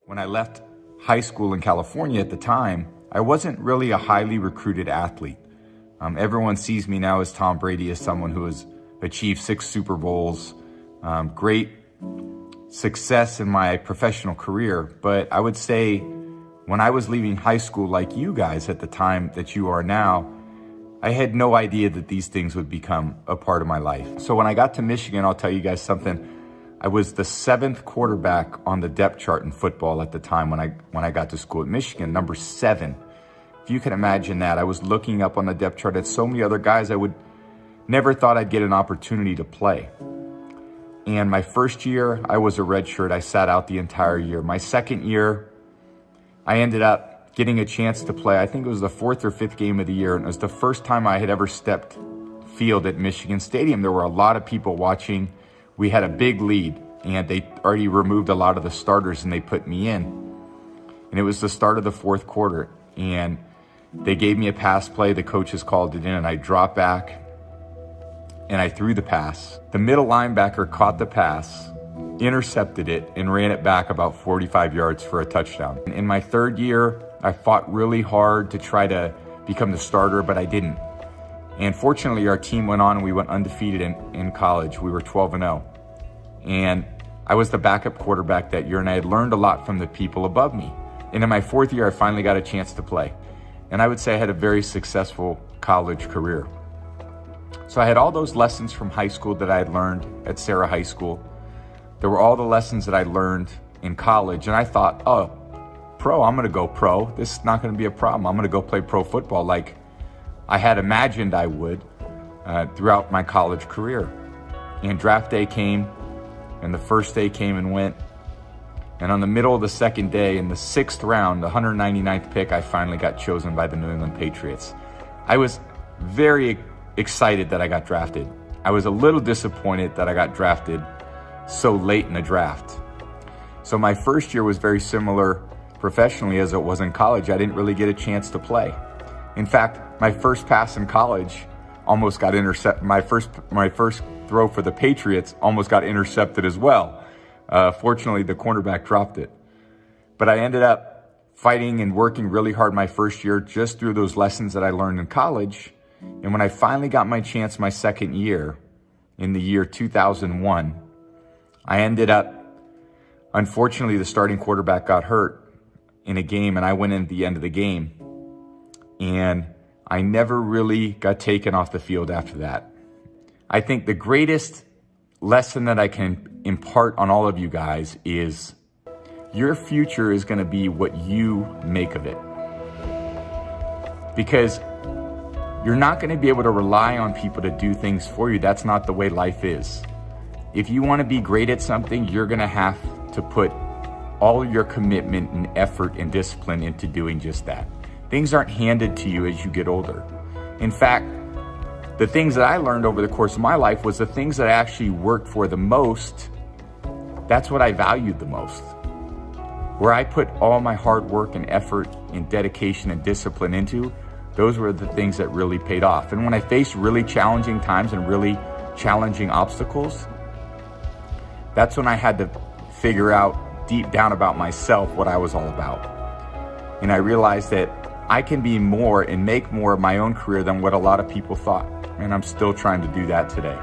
When I left high school in California at the time, I wasn't really a highly recruited athlete. Everyone sees me now as Tom Brady, as someone who has achieved 6 Super Bowls, great success in my professional career. But I would say when I was leaving high school, like you guys at the time that you are now, I had no idea that these things would become a part of my life. So when I got to Michigan, I'll tell you guys something. I was the 7th quarterback on the depth chart in football at the time when I got to school at Michigan, number 7. If you can imagine that, I was looking up on the depth chart at so many other guys I would never thought I'd get an opportunity to play. And my first year, I was a redshirt. I sat out the entire year. My second year, I ended up getting a chance to play. I think it was the 4th or 5th game of the year, and it was the first time I had ever stepped field at Michigan Stadium. There were a lot of people watching. We had a big lead, and they already removed a lot of the starters, and they put me in. And it was the start of the 4th quarter, and they gave me a pass play. The coaches called it in, and I dropped back, and I threw the pass. The middle linebacker caught the pass, intercepted it, and ran it back about 45 yards for a touchdown. In my 3rd year, I fought really hard to try to become the starter, but I didn't. And fortunately, our team went on and we went undefeated in college. We were 12-0. And I was the backup quarterback that year, and I had learned a lot from the people above me. And in my 4th year, I finally got a chance to play. And I would say I had a very successful college career. So I had all those lessons from high school that I had learned at Sarah High School. There were all the lessons that I learned in college. And I thought, oh, I'm going to go pro. This is not going to be a problem. I'm going to go play pro football like I had imagined I would throughout my college career. And draft day came, and the first day came and went. And on the middle of the 2nd day, in the 6th round, the 199th pick, I finally got chosen by the New England Patriots. I was very excited that I got drafted. I was a little disappointed that I got drafted so late in the draft. So my first year was very similar professionally as it was in college. I didn't really get a chance to play. In fact, my first pass in college almost got intercepted. My first throw for the Patriots almost got intercepted as well. Fortunately, the cornerback dropped it. But I ended up fighting and working really hard my first year just through those lessons that I learned in college. And when I finally got my chance my 2nd year, in the year 2001, I ended up, unfortunately, the starting quarterback got hurt in a game, and I went in at the end of the game. And I never really got taken off the field after that. I think the greatest lesson that I can impart on all of you guys is your future is going to be what you make of it. Because you're not going to be able to rely on people to do things for you. That's not the way life is. If you want to be great at something, you're going to have to put all your commitment and effort and discipline into doing just that. Things aren't handed to you as you get older. In fact, the things that I learned over the course of my life was the things that I actually worked for the most. That's what I valued the most. Where I put all my hard work and effort and dedication and discipline into, those were the things that really paid off. And when I faced really challenging times and really challenging obstacles, that's when I had to figure out deep down about myself what I was all about. And I realized that I can be more and make more of my own career than what a lot of people thought. And I'm still trying to do that today.